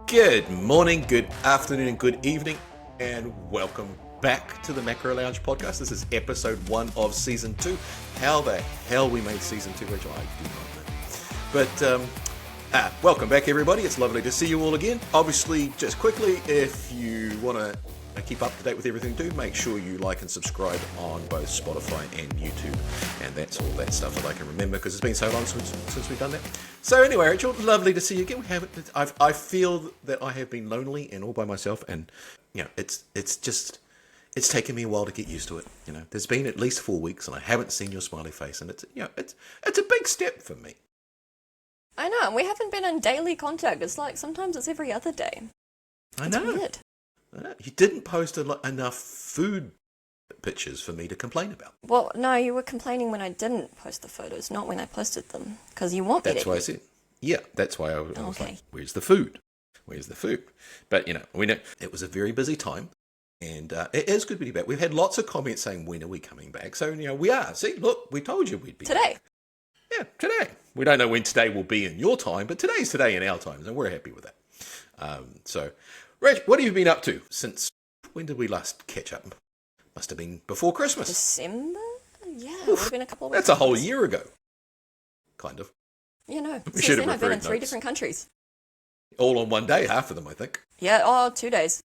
Good morning, good afternoon, and good evening, and welcome back to the Macro Lounge podcast. This is episode 1 of season 2. How the hell we made season 2, Rachel, I do not know. But welcome back, everybody. It's lovely to see you all again. Obviously, just quickly, if you want to keep up to date with everything, do make sure you like and subscribe on both Spotify and YouTube. And that's all that stuff that I can remember because it's been so long since we've done that. So anyway, Rachel, lovely to see you again. I feel that I have been lonely and all by myself, and you know, it's taken me a while to get used to it. You know, there's been at least 4 weeks, and I haven't seen your smiley face, and it's a big step for me. I know, and we haven't been in daily contact. It's like sometimes it's every other day. I know. Weird. You didn't post enough food pictures for me to complain about. Well, no, you were complaining when I didn't post the photos, not when I posted them, because you want me to. That's why I said, yeah, that's why I was like, where's the food? Where's the food? But, you know, we know it was a very busy time, and it is good to be back. We've had lots of comments saying, when are we coming back? So, you know, we are. See, look, we told you we'd be today. Back. Yeah, today. We don't know when today will be in your time, but today's today in our times, and we're happy with that. So, Rach, what have you been up to since, when did we last catch up? Must have been before Christmas. December? Yeah, it's been a couple of weeks. That's a whole year ago. Kind of. You know, we should have I've been in notes. 3 different countries. All on one day, half of them, I think. Yeah, 2 days.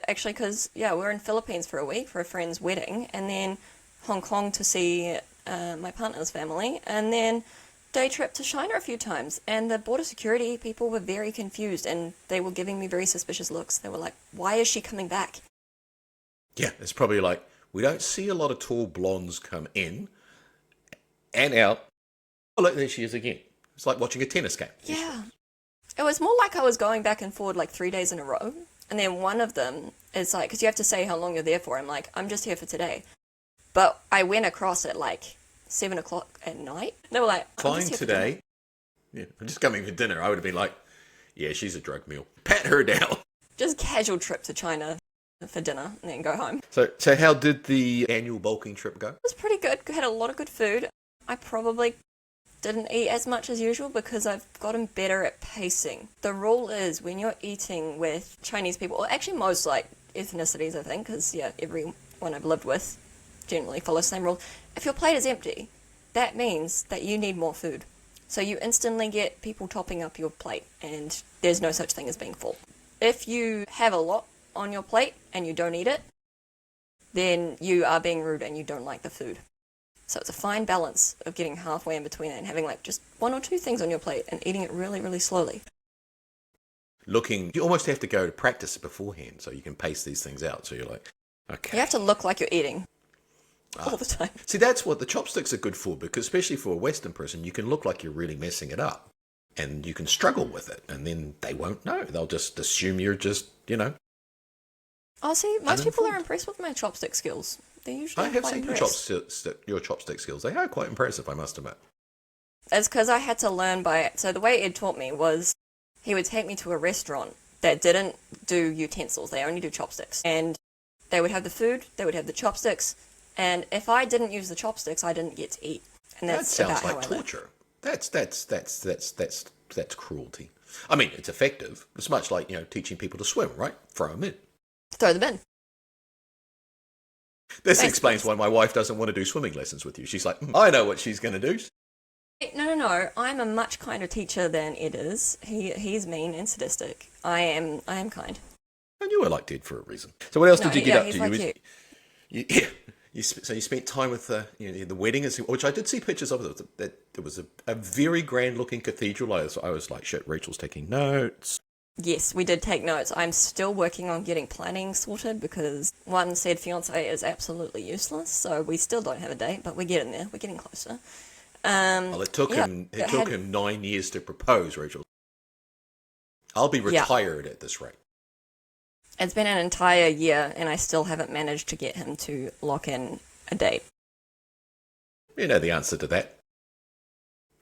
Actually, because, we're in Philippines for a week for a friend's wedding, and then Hong Kong to see my partner's family, and then day trip to China a few times. And the border security people were very confused, and they were giving me very suspicious looks. They were like, why is she coming back? Yeah, it's probably like, we don't see a lot of tall blondes come in and out. Oh, look, there she is again. It's like watching a tennis game. Yeah. It was more like I was going back and forward like 3 days in a row. And then one of them is like, because you have to say how long you're there for. I'm like, I'm just here for today. But I went across at like 7 o'clock at night. They were like, flying today. Yeah, I'm just coming for dinner. I would have been like, yeah, she's a drug mule. Pat her down. Just casual trip to China for dinner and then go home. So how did the annual bulking trip go? It was pretty good. Had a lot of good food. I probably didn't eat as much as usual because I've gotten better at pacing. The rule is when you're eating with Chinese people, or actually most like ethnicities, I think, because everyone I've lived with generally follows the same rule. If your plate is empty, that means that you need more food. So you instantly get people topping up your plate, and there's no such thing as being full. If you have a lot on your plate and you don't eat it, then you are being rude and you don't like the food. So it's a fine balance of getting halfway in between it and having like just 1 or 2 things on your plate and eating it really, really slowly. You almost have to go to practice beforehand so you can pace these things out. So you're like, okay. You have to look like you're eating all the time. See, that's what the chopsticks are good for, because especially for a Western person, you can look like you're really messing it up and you can struggle with it, and then they won't know. They'll just assume you're just, Oh, see, most people are impressed with my chopstick skills. They're usually I have quite seen your chopstick skills. They are quite impressive, I must admit. It's because I had to learn by it. So the way Ed taught me was he would take me to a restaurant that didn't do utensils. They only do chopsticks. And they would have the food, they would have the chopsticks, and if I didn't use the chopsticks, I didn't get to eat. And that sounds like torture. That's cruelty. I mean, it's effective. It's much like, teaching people to swim, right? Throw them in. Throw them in. This explains why my wife doesn't want to do swimming lessons with you. She's like, I know what she's going to do. No. I'm a much kinder teacher than Ed is. He's mean and sadistic. I am kind. And you were like Ed for a reason. So what else did you get up to? Like you spent time with the wedding, which I did see pictures of. That there was a very grand looking cathedral. I was like, shit, Rachel's taking notes. Yes, we did take notes. I'm still working on getting planning sorted because one said fiance is absolutely useless, so we still don't have a date, but we're getting there. We're getting closer. Well, it took him 9 years to propose, Rachel. I'll be retired at this rate. It's been an entire year, and I still haven't managed to get him to lock in a date. You know the answer to that.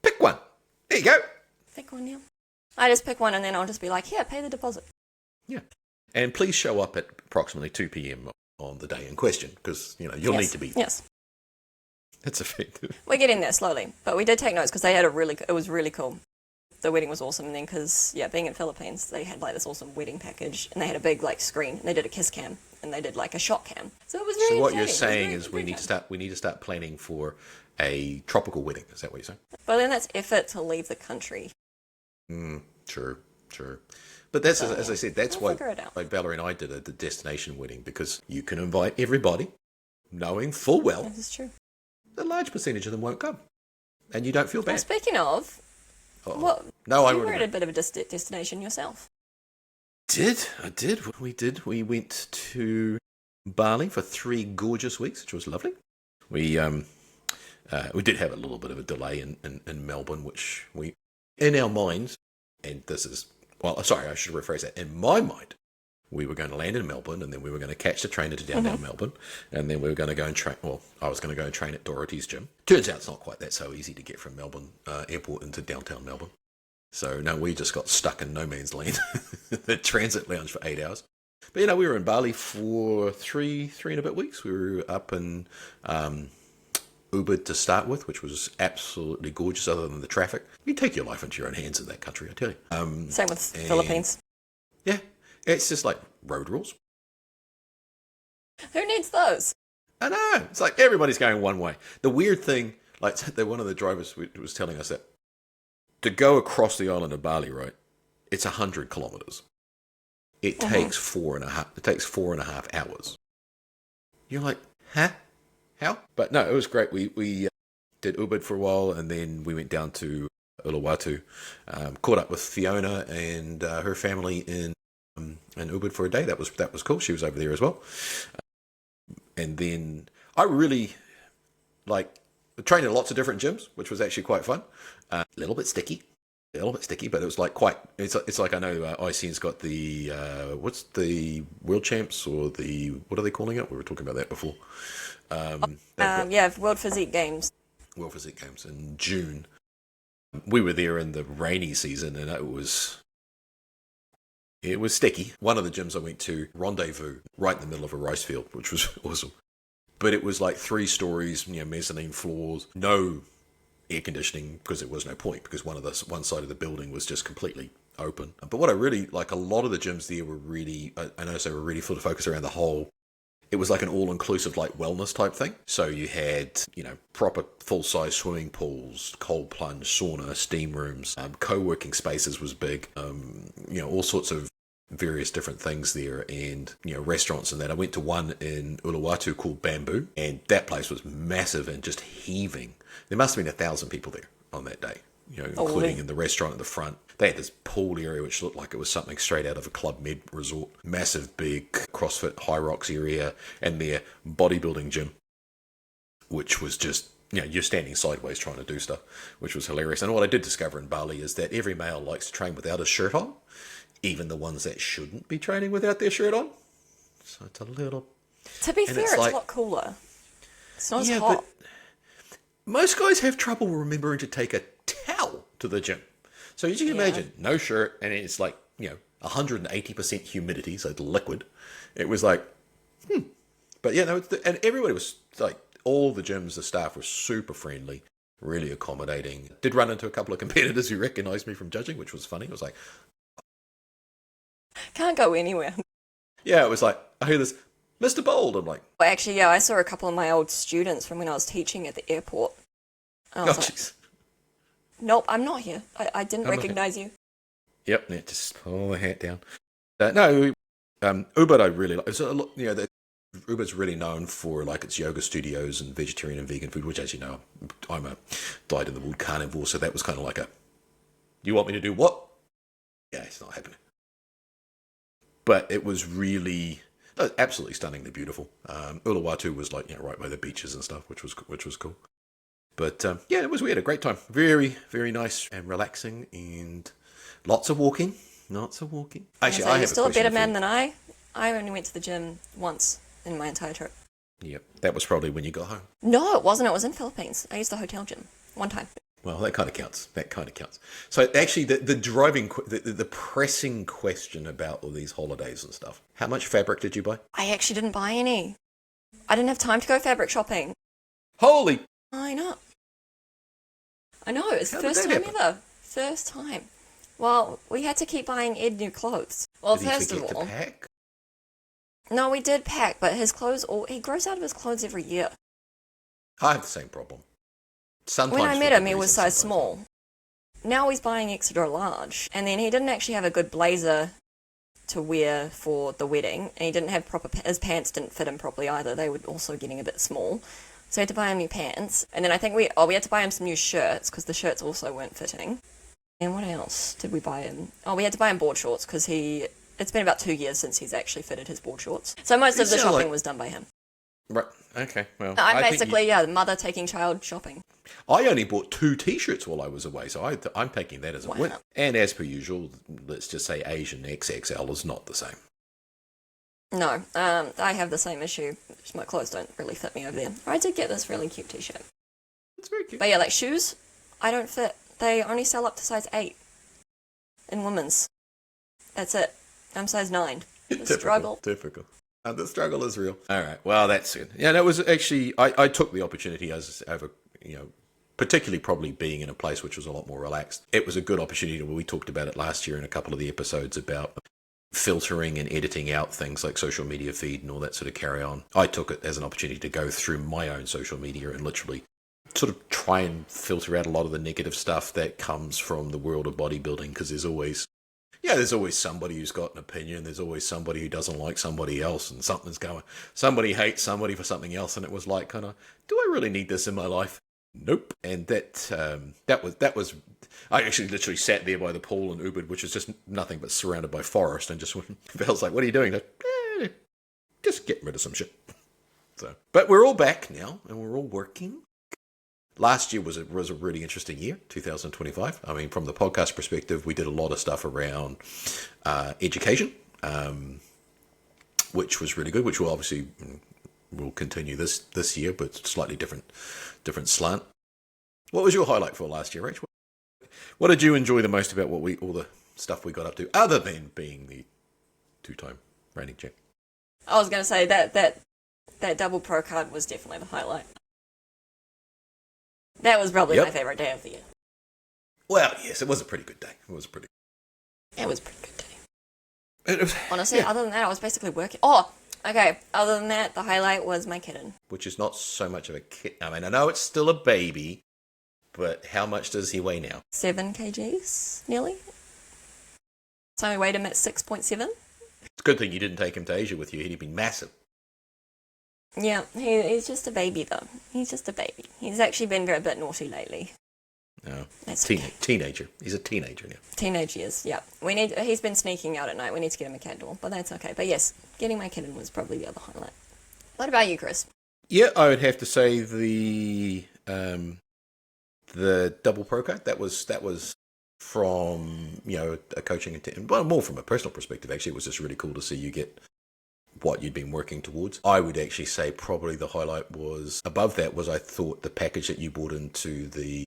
Pick one. There you go. Pick one, yeah. I just pick one, and then I'll just be like, here, pay the deposit. Yeah. And please show up at approximately 2 p.m. on the day in question, because, you'll need to be there. Yes. That's effective. We're getting there slowly, but we did take notes because they had it was really cool. the wedding was awesome. And then because, being in Philippines, they had like this awesome wedding package, and they had a big like screen, and they did a kiss cam, and they did like a shot cam. So it was really So what exciting. you're saying is we need to start planning for a tropical wedding. Is that what you're saying? But then that's effort to leave the country. True. But that's, as I said, that's we'll why figure it out. like Valerie and I did the destination wedding, because you can invite everybody, knowing full well This is true. a large percentage of them won't come, and you don't feel Well, bad. speaking of, I you would were at a bit of a destination yourself. I did. We went to Bali for 3 gorgeous weeks, which was lovely. We did have a little bit of a delay in Melbourne, which we, in our minds, and this is, well, sorry, I should rephrase that. In my mind, we were going to land in Melbourne, and then we were going to catch the train into downtown Melbourne, and then we were going to go and train. Well, I was going to go and train at Dorothy's gym. Turns out it's not quite that so easy to get from Melbourne airport into downtown Melbourne. So no, we just got stuck in no man's land, the transit lounge for 8 hours. But we were in Bali for three and a bit weeks. We were up in Ubud to start with, which was absolutely gorgeous. Other than the traffic, you take your life into your own hands in that country, I tell you. Same with Philippines. Yeah, it's just like road rules. Who needs those? I know. It's like everybody's going one way. The weird thing, like one of the drivers was telling us that to go across the island of Bali, right, it's 100 kilometers. It takes 4.5. It takes 4.5 hours. You're like, huh? How? But no, it was great. We did Ubud for a while, and then we went down to Uluwatu, caught up with Fiona and her family in Ubud for a day. That was cool. She was over there as well. And then I really trained in lots of different gyms, which was actually quite fun. A little bit sticky, but it was like quite. It's like I know ICN's got the what's the World Champs, or the, what are they calling it? We were talking about that before. World Physique Games. World Physique Games in June. We were there in the rainy season, and it was sticky. One of the gyms I went to, Rendezvous, right in the middle of a rice field, which was awesome. But it was like 3 stories, mezzanine floors, no air conditioning, because there was no point, because one side of the building was just completely open. But what I really like, a lot of the gyms there were really, I noticed they were really full of focus around the whole. It was like an all-inclusive, like, wellness type thing. So you had, proper full-size swimming pools, cold plunge, sauna, steam rooms, co-working spaces was big, all sorts of various different things there, and, restaurants and that. I went to one in Uluwatu called Bamboo, and that place was massive and just heaving. There must have been 1,000 people there on that day, including in the restaurant at the front. They had this pool area which looked like it was something straight out of a Club Med resort. Massive, big CrossFit High Rocks area, and their bodybuilding gym, which was just, you're standing sideways trying to do stuff, which was hilarious. And what I did discover in Bali is that every male likes to train without his shirt on, even the ones that shouldn't be training without their shirt on. So it's a little... To be fair, it's a lot cooler. It's not as hot. But most guys have trouble remembering to take a towel to the gym. So as you can imagine, no shirt, and it's like, 180% humidity, so it's liquid. It was like, But and everybody was like, all the gyms, the staff were super friendly, really accommodating. Did run into a couple of competitors who recognised me from judging, which was funny. It was like... Can't go anywhere. Yeah, it was like, I hear this, Mr. Bold. I'm like... Well, actually, I saw a couple of my old students from when I was teaching at the airport. Oh, jeez. Nope, I'm not here. I didn't recognise you. Yep, just pull the hat down. Ubud I really like. So, Ubud's really known for like its yoga studios and vegetarian and vegan food, which, as you know, I'm a dyed-in-the-wool carnivore, so that was kind of like you want me to do what? Yeah, it's not happening. But it was really absolutely stunningly beautiful. Uluwatu was like right by the beaches and stuff, which was cool. But we had a great time. Very, very nice and relaxing, and lots of walking. Actually, I have you're still a better man you. than I. I only went to the gym once in my entire trip. Yep, that was probably when you got home. No, it wasn't. It was in Philippines. I used the hotel gym one time. Well, that kind of counts. So actually, the pressing question about all these holidays and stuff. How much fabric did you buy? I actually didn't buy any. I didn't have time to go fabric shopping. Holy! I know. It's the first time ever. First time. Well, we had to keep buying Ed new clothes. Well, Did he first of forget all, to pack? no, we did pack, but his clothes, he grows out of his clothes every year. I have the same problem. Sometimes When I for met good him, he was reason, size sometimes small. Now he's buying extra large. And then he didn't actually have a good blazer to wear for the wedding. And he didn't have his pants didn't fit him properly either. They were also getting a bit small. So we had to buy him new pants. And then I think we had to buy him some new shirts because the shirts also weren't fitting. And what else did we buy him? Oh, we had to buy him board shorts because it's been about 2 years since he's actually fitted his board shorts. So most of the shopping was done by him. Right. Okay. Well, I'm basically, the mother taking child shopping. I only bought 2 T-shirts while I was away, so I'm taking that as a win. And as per usual, let's just say Asian XXL is not the same. No, I have the same issue. My clothes don't really fit me over there. I did get this really cute T-shirt. It's very cute. But yeah, like shoes, I don't fit. They only sell up to size 8 in women's. That's it. I'm size 9. The struggle. Typical. The struggle is real. All right. Well, that's it. Yeah, that was actually, I took the opportunity over, particularly probably being in a place which was a lot more relaxed. It was a good opportunity. We talked about it last year in a couple of the episodes about filtering and editing out things like social media feed and all that sort of carry on. I took it as an opportunity to go through my own social media and literally sort of try and filter out a lot of the negative stuff that comes from the world of bodybuilding, because there's always somebody who's got an opinion. There's always somebody who doesn't like somebody else, and somebody hates somebody for something else, and it was like, kind of, do I really need this in my life? Nope. And that was I actually literally sat there by the pool and Ubered, which is just nothing but surrounded by forest, and just feels like, what are you doing? Just getting rid of some shit. So, but we're all back now, and we're all working. Last year was a really interesting year, 2025. I mean, from the podcast perspective, we did a lot of stuff around education, which was really good, which will obviously will continue this year, but slightly different slant. What was your highlight for last year, Rach? What did you enjoy the most about all the stuff we got up to, other than being the 2-time reigning champ? I was going to say that double pro card was definitely the highlight. That was probably my favourite day of the year. Well, yes, it was a pretty good day. It was a pretty good day. Honestly, other than that, I was basically working. Oh, okay. Other than that, the highlight was my kitten. Which is not so much of a kitten. I mean, I know it's still a baby, but how much does he weigh now? 7 kgs, nearly. So I weighed him at 6.7. It's a good thing you didn't take him to Asia with you. He'd been massive. Yeah, he's just a baby, though. He's just a baby. He's actually been a bit naughty lately. No, okay. Teenager. He's a teenager now. Teenage years, yeah. He's been sneaking out at night. We need to get him a cat door, but that's okay. But yes, getting my kitten was probably the other highlight. What about you, Chris? Yeah, I would have to say the double pro card. That was from a coaching and more from a personal perspective. Actually, it was just really cool to see you get what you'd been working towards. I would actually say probably the highlight was above that was, I thought, the package that you brought into the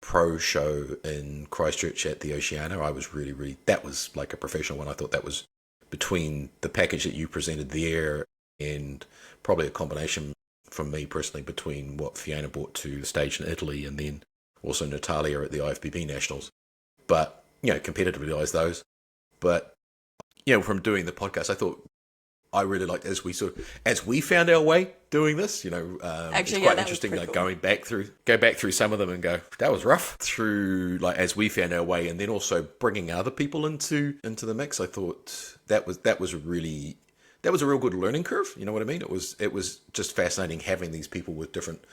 pro show in Christchurch at the Oceana. I was really, that was like a professional one. I thought that was, between the package that you presented there and probably a combination from me personally between what Fiona brought to the stage in Italy and then also Natalia at the IFBB Nationals. But, competitively eyes those. But, from doing the podcast, I thought I really liked as we found our way doing this. Actually, it's quite interesting. Like cool. Go back through some of them and go, that was rough. Through as we found our way, and then also bringing other people into the mix. I thought that was a real good learning curve. You know what I mean? It was just fascinating having these people with different,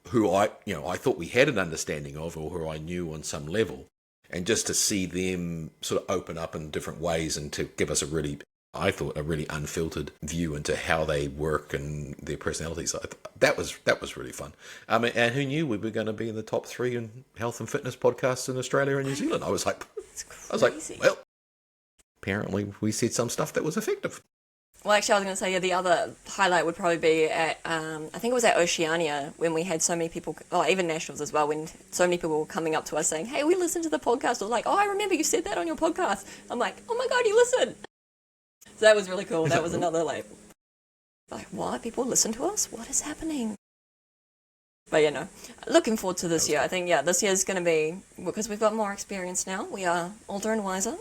who I thought we had an understanding of, or who I knew on some level, and just to see them sort of open up in different ways and to give us a really unfiltered view into how they work and their personalities. That was really fun. And who knew we were going to be in the top 3 in health and fitness podcasts in Australia and New Zealand? I was like, well, apparently we said some stuff that was effective. Well, actually, I was going to say, the other highlight would probably be at, I think it was at Oceania, when we had so many people, even Nationals as well, when so many people were coming up to us saying, hey, we listened to the podcast, or like, oh, I remember you said that on your podcast. I'm like, oh my God, you listened. So that was really cool. That was another, like, what? People listen to us? What is happening? But you know, looking forward to this year. I think, yeah, this year's going to be, because we've got more experience now, we are older and wiser.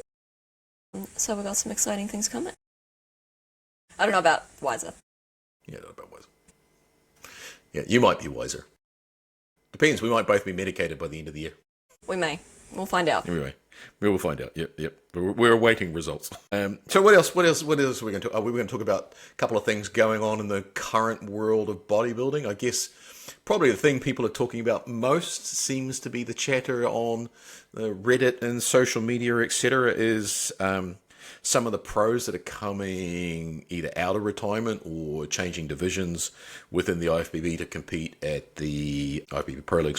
So we've got some exciting things coming. I don't know about wiser. Yeah, not about wiser. Yeah, you might be wiser. Depends. We might both be medicated by the end of the year. We may. We'll find out. Anyway, we will find out. Yep. We're awaiting results. So what else? What else are we going to talk? We're going to talk about a couple of things going on in the current world of bodybuilding. I guess probably the thing people are talking about most seems to be the chatter on the Reddit and social media, etc. Is some of the pros that are coming either out of retirement or changing divisions within the IFBB to compete at the IFBB Pro League,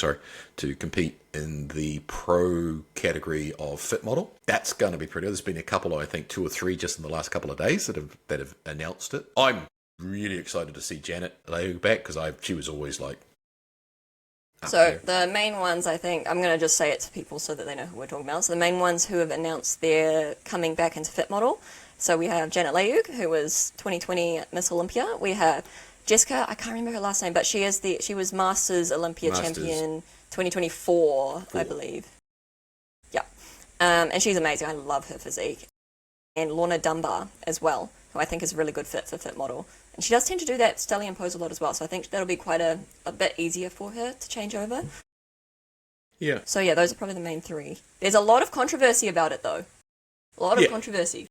to compete in the pro category of Fit Model. That's going to be pretty. There's been a couple, I think 2 or 3 just in the last couple of days that have announced it. I'm really excited to see Janet Lew back because she was always like. So the main ones, I think, I'm going to just say it to people so that they know who we're talking about. So the main ones who have announced they're coming back into Fit Model. So we have Janet Lew, who was 2020 Miss Olympia. We have Jessica, I can't remember her last name, but she was Masters Olympia champion 2024, I believe. Yeah. And she's amazing. I love her physique. And Lorna Dunbar as well, who I think is a really good fit for Fit Model. And she does tend to do that stallion pose a lot as well, so I think that'll be quite a bit easier for her to change over. Yeah. So yeah, those are probably the main 3. There's a lot of controversy about it though. A lot of controversy.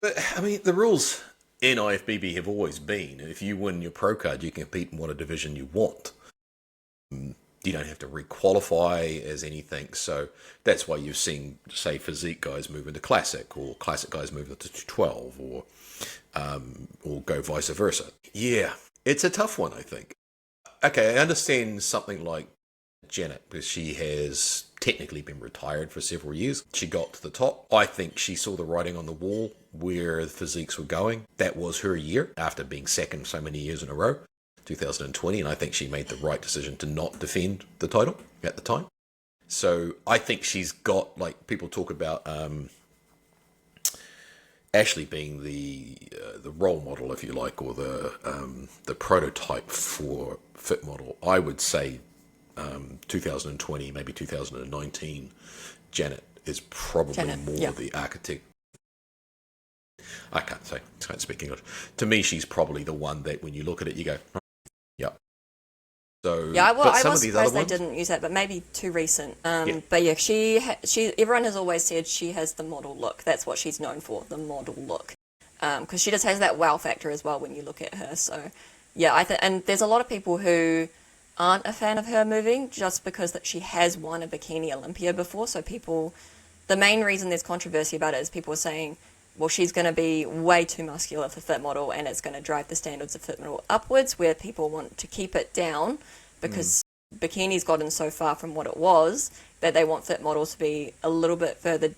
But, I mean, the rules in IFBB have always been, if you win your pro card, you can compete in what division you want. You don't have to re-qualify as anything, so that's why you've seen, say, physique guys move into classic, or classic guys move into 12, or go vice versa. Yeah, it's a tough one, I think. Okay, I understand something like Janet, because she has technically been retired for several years. She got to the top. I think she saw the writing on the wall where the physiques were going. That was her year, after being second so many years in a row. 2020, and I think she made the right decision to not defend the title at the time. So I think she's got, like, people talk about Ashley being the role model, if you like, or the prototype for Fit Model. I would say 2020, maybe 2019, Janet is probably the architect. I can't speak English. To me, she's probably the one that when you look at it, you go, yep. So yeah, well, I was surprised they didn't use that, but maybe too recent. But yeah, she everyone has always said she has the model look. That's what she's known for, the model look. Because she just has that wow factor as well when you look at her. So yeah, and there's a lot of people who aren't a fan of her moving just because that she has won a Bikini Olympia before. So the main reason there's controversy about it is people are saying, well, she's going to be way too muscular for Fit Model and it's going to drive the standards of Fit Model upwards, where people want to keep it down because Bikini's gotten so far from what it was that they want Fit Model to be a little bit further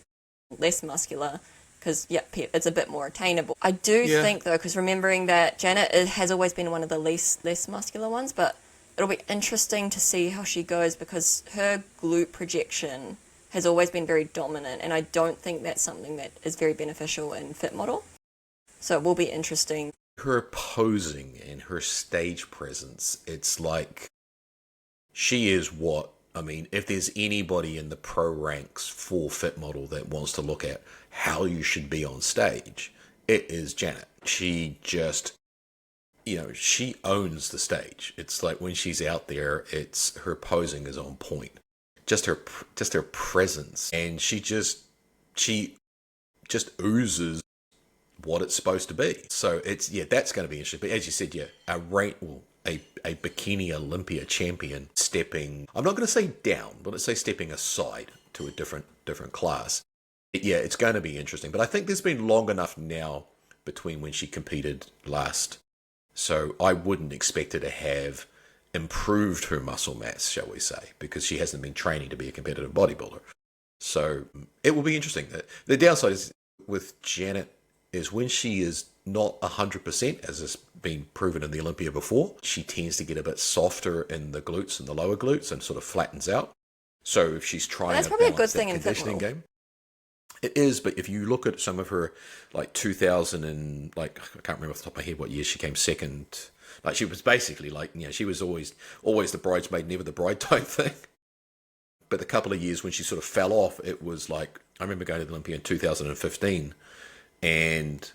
less muscular because, yeah, it's a bit more attainable. I do think, though, because remembering that Janet has always been one of the less muscular ones, but it'll be interesting to see how she goes because her glute projection has always been very dominant, and I don't think that's something that is very beneficial in Fit Model. So it will be interesting. Her posing and her stage presence, it's like she is if there's anybody in the pro ranks for Fit Model that wants to look at how you should be on stage, it is Janet. She just, she owns the stage. It's like when she's out there, her posing is on point. Just her presence, and she just oozes what it's supposed to be. So that's going to be interesting. But as you said, a Bikini Olympia champion stepping, I'm not going to say down, but let's say stepping aside to a different class. It's going to be interesting. But I think there's been long enough now between when she competed last, so I wouldn't expect her to have improved her muscle mass, shall we say, because she hasn't been training to be a competitive bodybuilder. So it will be interesting. The downside is with Janet is when she is not 100%, as has been proven in the Olympia before, she tends to get a bit softer in the glutes and the lower glutes and sort of flattens out. So if she's trying that's to probably balance a good thing that in conditioning game, it is. But if you look at some of her, like 2000 and I can't remember off the top of my head what year she came second Like she was basically like, she was always the bridesmaid, never the bride type thing. But the couple of years when she sort of fell off, it was like, I remember going to the Olympia in 2015, and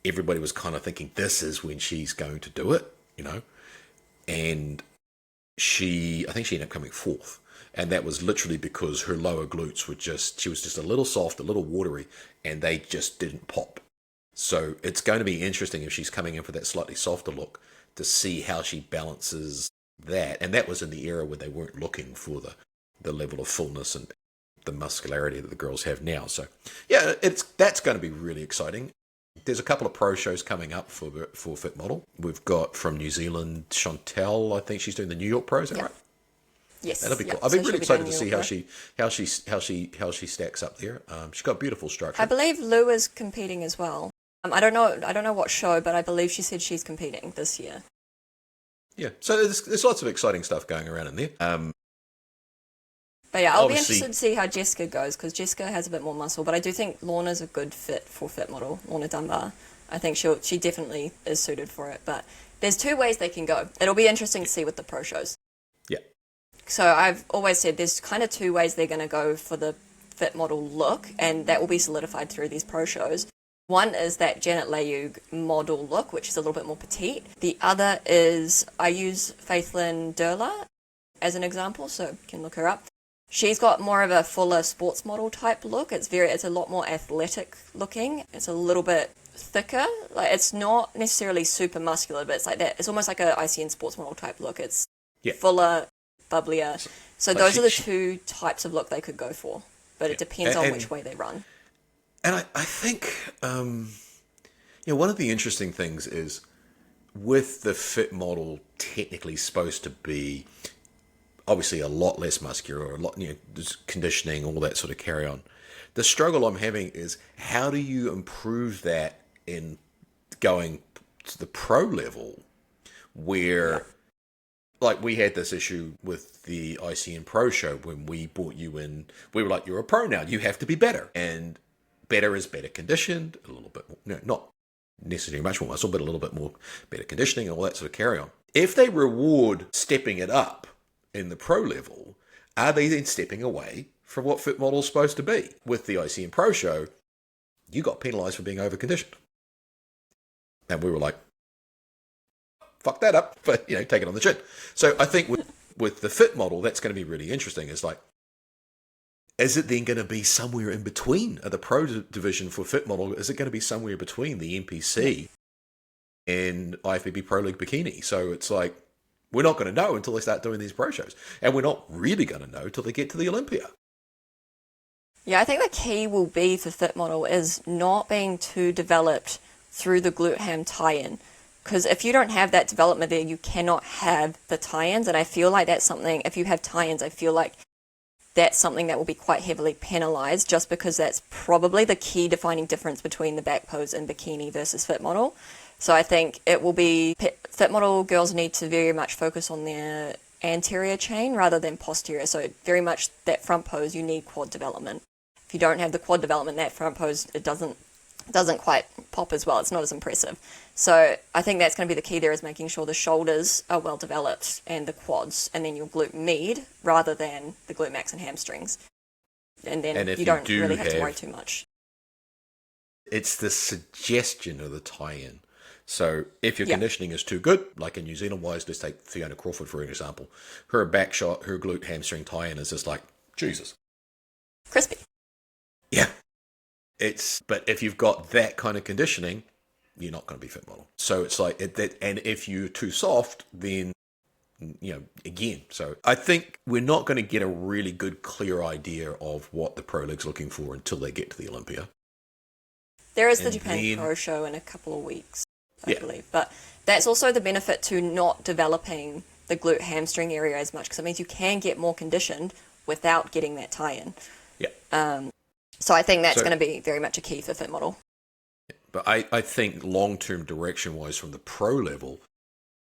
everybody was kind of thinking, this is when she's going to do it, and I think she ended up coming fourth. And that was literally because her lower glutes she was just a little soft, a little watery, and they just didn't pop. So it's going to be interesting if she's coming in for that slightly softer look to see how she balances that. And that was in the era where they weren't looking for the level of fullness and the muscularity that the girls have now. So yeah, that's going to be really exciting. There's a couple of pro shows coming up for Fit Model. We've got from New Zealand, Chantel, I think she's doing the New York Pro, is that right? Yes. That'll be cool. I've been really excited to see how she stacks up there. She's got beautiful structure. I believe Lou is competing as well. I don't know what show, but I believe she said she's competing this year. Yeah, so there's lots of exciting stuff going around in there. But yeah, I'll be interested to see how Jessica goes, because Jessica has a bit more muscle, but I do think Lorna's a good fit for Fit Model, Lorna Dunbar. I think she definitely is suited for it, but there's two ways they can go. It'll be interesting to see with the pro shows. Yeah. So I've always said there's kind of two ways they're going to go for the Fit Model look, and that will be solidified through these pro shows. One is that Janet Layug model look, which is a little bit more petite. The other is, I use Faithlyn Durla as an example, so you can look her up. She's got more of a fuller sports model type look. It's a lot more athletic looking. It's a little bit thicker. Like, it's not necessarily super muscular, but it's like that. It's almost like a ICN sports model type look. It's fuller, bubblier. So those are the two types of look they could go for. But it depends on which way they run. And I think, one of the interesting things is with the Fit Model technically supposed to be obviously a lot less muscular, a lot, just conditioning, all that sort of carry on. The struggle I'm having is how do you improve that in going to the pro level where, like we had this issue with the ICN Pro show when we brought you in, we were like, you're a pro now, you have to be better. And better is better conditioned, a little bit more, not necessarily much more muscle, but a little bit more better conditioning and all that sort of carry on. If they reward stepping it up in the pro level, are they then stepping away from what Fit Model is supposed to be? With the ICN Pro show, you got penalised for being over-conditioned. And we were like, fuck that up, but, take it on the chin. So I think with the Fit Model, that's going to be really interesting. It's like, is it then going to be somewhere in between the pro division for Fit Model? Is it going to be somewhere between the NPC and IFBB Pro League Bikini? So it's like, we're not going to know until they start doing these pro shows. And we're not really going to know until they get to the Olympia. Yeah, I think the key will be for Fit Model is not being too developed through the glute ham tie-in. Because if you don't have that development there, you cannot have the tie-ins. And I feel like that's something, if you have tie-ins, I feel like that's something that will be quite heavily penalised, just because that's probably the key defining difference between the back pose and Bikini versus Fit Model. So I think it will be, Fit Model girls need to very much focus on their anterior chain rather than posterior. So very much that front pose, you need quad development. If you don't have the quad development, that front pose, it doesn't quite pop as well. It's not as impressive. So I think that's going to be the key there, is making sure the shoulders are well developed and the quads, and then your glute med rather than the glute max and hamstrings. And then you don't really have to worry too much. It's the suggestion of the tie-in. So if your conditioning is too good, like in New Zealand wise, let's take Fiona Crawford for an example. Her back shot, her glute hamstring tie-in is just like, Jesus. Crispy. Yeah. But if you've got that kind of conditioning, you're not going to be Fit Model. So it's like, and if you're too soft, then, again. So I think we're not going to get a really good, clear idea of what the Pro League's looking for until they get to the Olympia. There is the Japan Pro show in a couple of weeks, I believe. But that's also the benefit to not developing the glute hamstring area as much, because it means you can get more conditioned without getting that tie-in. Yeah. So I think that's going to be very much a key for Fit Model. But I think long-term direction-wise from the pro level,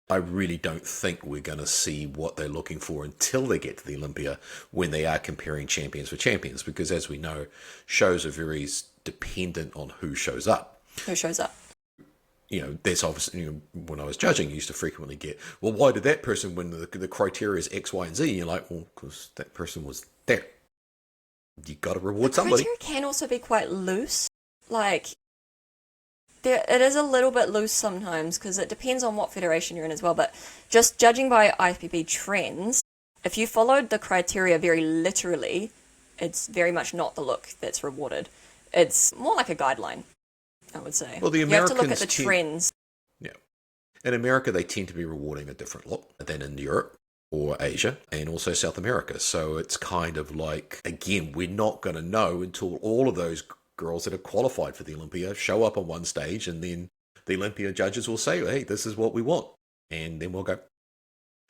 I really don't think we're going to see what they're looking for until they get to the Olympia, when they are comparing champions for champions. Because as we know, shows are very dependent on who shows up. Who shows up. there's obviously, when I was judging, you used to frequently get, well, why did that person win? The criteria is X, Y, and Z. And you're like, well, because that person was there. You got to reward somebody. Criteria can also be quite loose. Like, it is a little bit loose sometimes because it depends on what federation you're in as well. But just judging by IFBB trends, if you followed the criteria very literally, it's very much not the look that's rewarded. It's more like a guideline, I would say. Well, the you have to look Americans at the trends. Yeah. In America, they tend to be rewarding a different look than in Europe or Asia and also South America. So it's kind of like, again, we're not going to know until all of those girls that have qualified for the Olympia show up on one stage, and then the Olympia judges will say, hey, this is what we want. And then we'll go.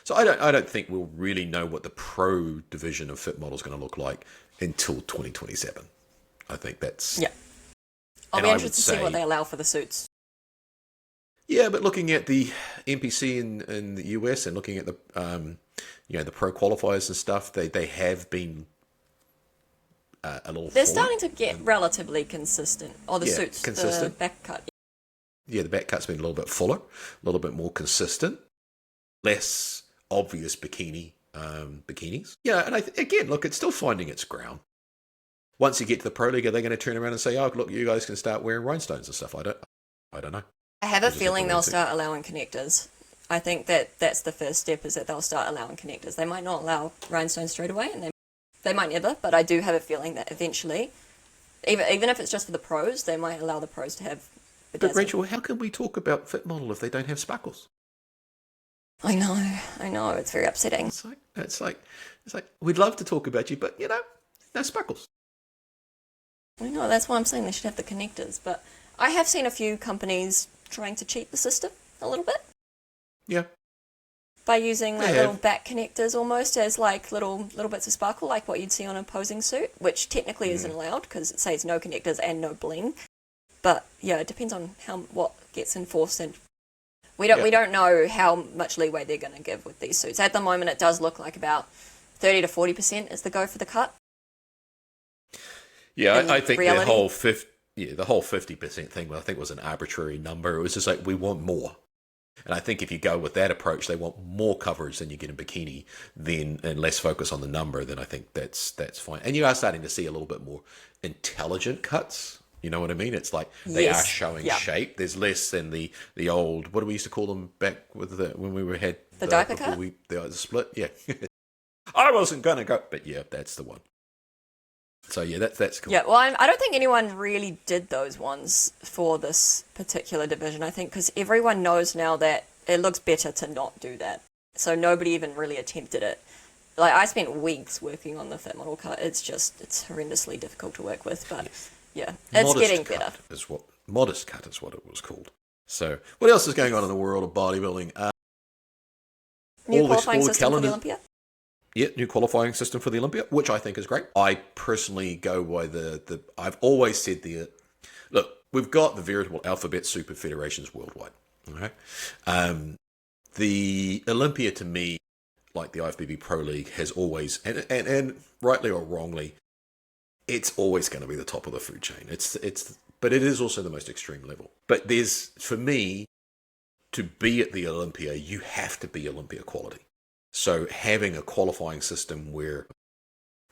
So I don't think we'll really know what the pro division of Fit Model is going to look like until 2027. I think that's... Yeah. I'll be interested to see what they allow for the suits. Yeah, but looking at the NPC in the US and looking at the the pro qualifiers and stuff, they have been a little... They're starting to get relatively consistent. Oh, the suits, consistent. The back cut. Yeah, the back cut's been a little bit fuller, a little bit more consistent, less obvious bikinis. Yeah, and again, look, it's still finding its ground. Once you get to the Pro League, are they going to turn around and say, oh, look, you guys can start wearing rhinestones and stuff? I don't know. I have a feeling they'll start allowing connectors. I think that's the first step, is that they'll start allowing connectors. They might not allow rhinestones straight away, and they might never, but I do have a feeling that eventually, even if it's just for the pros, they might allow the pros to have bedazzle. But Rachel, how can we talk about Fit Model if they don't have sparkles? I know, it's very upsetting. It's like we'd love to talk about you, but no sparkles. I know, that's why I'm saying they should have the connectors, but I have seen a few companies trying to cheat the system a little bit. Yeah. By using little back connectors almost as like little bits of sparkle, like what you'd see on a posing suit, which technically isn't allowed because it says no connectors and no bling. But yeah, it depends on what gets enforced, and we don't know how much leeway they're going to give with these suits. At the moment, it does look like about 30 to 40% is the go for the cut. Yeah, I think the whole 50% thing, I think, was an arbitrary number. It was just like, we want more. And I think if you go with that approach, they want more coverage than you get in bikini, and less focus on the number, then I think that's fine. And you are starting to see a little bit more intelligent cuts. You know what I mean? It's like they are showing shape. There's less than the old, what do we used to call them back with when we had the diaper cut? The split? Yeah. I wasn't going to go, but yeah, that's the one. So yeah, that's cool. Yeah, well, I don't think anyone really did those ones for this particular division, I think, because everyone knows now that it looks better to not do that. So nobody even really attempted it. Like, I spent weeks working on the Fit Model cut. It's horrendously difficult to work with, but yeah, it's getting better. Modest cut is what it was called. So what else is going on in the world of bodybuilding? New qualifying system for the Olympia? Yeah, new qualifying system for the Olympia, which I think is great. I personally go by I've always said look, we've got the veritable alphabet super federations worldwide. Okay, the Olympia, to me, like the IFBB Pro League, has always, and rightly or wrongly, it's always going to be the top of the food chain. But it is also the most extreme level. But for me, to be at the Olympia, you have to be Olympia quality. So having a qualifying system where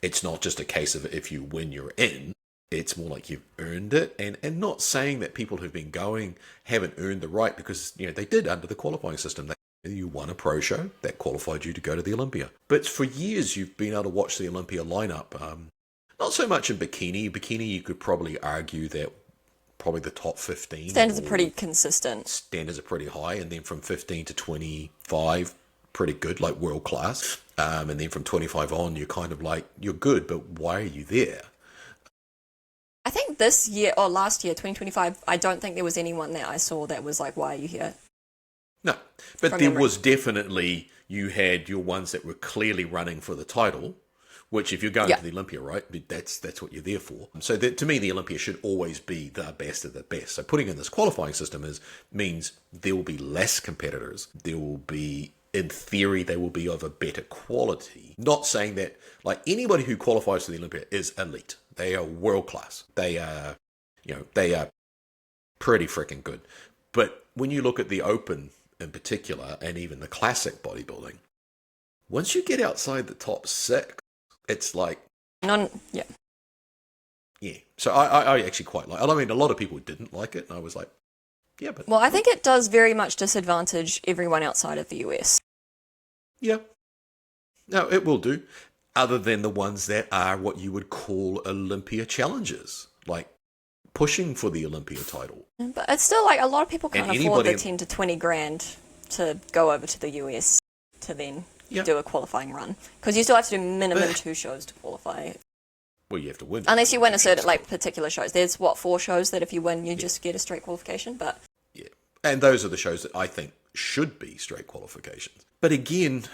it's not just a case of if you win, you're in, it's more like you've earned it. And not saying that people who've been going haven't earned the right, because they did under the qualifying system. You won a pro show that qualified you to go to the Olympia. But for years, you've been able to watch the Olympia lineup. Not so much in bikini. Bikini, you could probably argue that probably the top 15. Standards are pretty consistent. Standards are pretty high. And then from 15 to 25, pretty good, like world class. And then from 25 on, you're kind of like, you're good, but why are you there? I think this year, or last year, 2025, I don't think there was anyone that I saw that was like, why are you here? No, but there was definitely, you had your ones that were clearly running for the title, which if you're going to the Olympia, right, that's what you're there for. So to me, the Olympia should always be the best of the best. So putting in this qualifying system means there will be less competitors. There will be, in theory, they will be of a better quality. Not saying that, like, anybody who qualifies for the Olympia is elite. They are world class. They are pretty freaking good. But when you look at the open in particular, and even the classic bodybuilding, once you get outside the top six, it's like... Yeah. Yeah. So I actually quite like it. I mean, a lot of people didn't like it, and I was like, yeah, but... Well, I think it does very much disadvantage everyone outside of the US. Yeah. No, it will do. Other than the ones that are what you would call Olympia challenges, like pushing for the Olympia title. But it's still like a lot of people can't afford the 10 to 20 grand to go over to the US to then do a qualifying run. Because you still have to do minimum 2 shows to qualify. Well, you have to win. Unless you win a certain, like, particular shows. There's, 4 shows that if you win, you just get a straight qualification, but... Yeah. And those are the shows that I think should be straight qualifications. But again,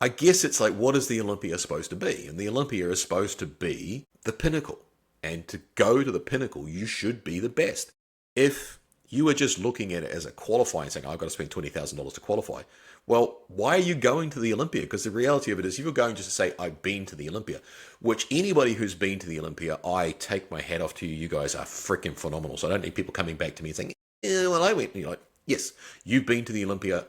I guess it's like, what is the Olympia supposed to be? And the Olympia is supposed to be the pinnacle. And to go to the pinnacle, you should be the best. If you are just looking at it as a qualifying, saying, I've got to spend $20,000 to qualify, well, why are you going to the Olympia? Because the reality of it is, you're going just to say, I've been to the Olympia, which anybody who's been to the Olympia, I take my hat off to you. You guys are freaking phenomenal. So I don't need people coming back to me and saying, well, I went. And you're like, yes, you've been to the Olympia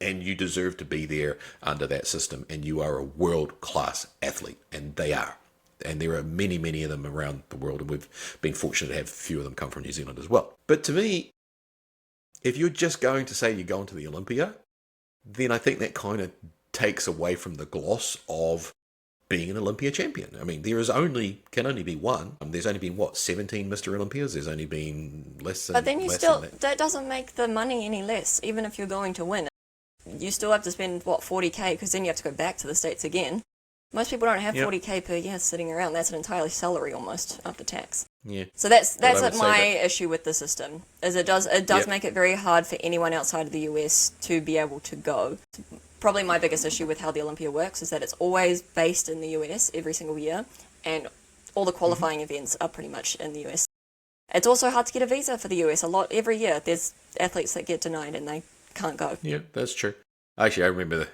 and you deserve to be there under that system. And you are a world-class athlete, and they are. And there are many, many of them around the world, and we've been fortunate to have a few of them come from New Zealand as well. But to me, if you're just going to say you're going to the Olympia, then I think that kind of takes away from the gloss of being an Olympia champion. I mean, can only be one. There's only been, 17 Mr. Olympias? There's only been less than... But then that doesn't make the money any less, even if you're going to win. You still have to spend, $40K, because then you have to go back to the States again. Most people don't have 40K per year sitting around. That's an entire salary almost after tax. Yeah. So that's my issue with the system. Is it does make it very hard for anyone outside of the US to be able to go. Probably my biggest issue with how the Olympia works is that it's always based in the US every single year, and all the qualifying events are pretty much in the US. It's also hard to get a visa for the US. Every year there's athletes that get denied and they can't go. Yeah, that's true. Actually, I remember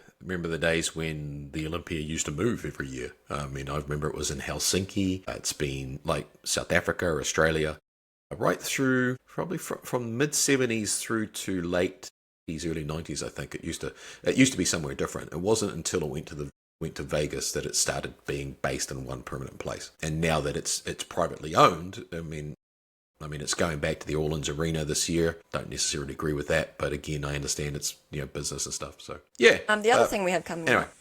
the days when the Olympia used to move every year. I mean, I remember it was in Helsinki. It's been like South Africa, Australia, right through probably from mid-70s through to late 80s, early 90s. I think it used to be somewhere different. It wasn't until it went to Vegas that it started being based in one permanent place. And now that it's privately owned, I mean, it's going back to the Orleans Arena this year. Don't necessarily agree with that, but again, I understand it's business and stuff. So yeah. The other thing we have coming up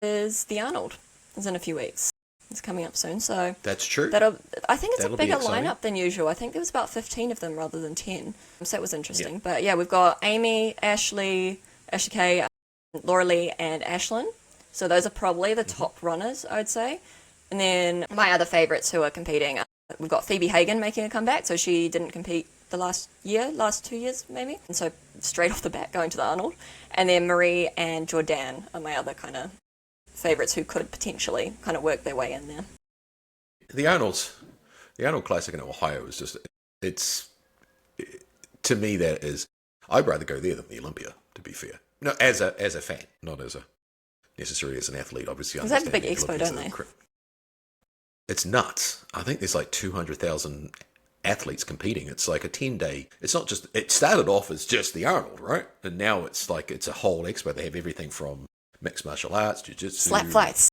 is the Arnold. It's in a few weeks. It's coming up soon, so that's true. I think it's a bigger lineup than usual. I think there was about 15 of them rather than 10, so it was interesting. Yeah. But yeah, we've got Amy, Ashley Kay, Laura Lee, and Ashlyn. So those are probably the top runners, I would say. And then my other favourites who are competing. We've got Phoebe Hagen making a comeback, so she didn't compete the last 2 years maybe, and so straight off the bat going to the Arnold. And then Marie and Jordan are my other kind of favourites who could potentially kind of work their way in there. The Arnold Classic in Ohio is just, to me that is, I'd rather go there than the Olympia, to be fair. No, as a fan, not necessarily as an athlete, obviously. Because they have a big expo, don't they? It's nuts. I think there's like 200,000 athletes competing. It's like a 10-day. It's not just. It started off as just the Arnold, right? And now it's a whole expo. They have everything from mixed martial arts, jiu-jitsu, slap fights,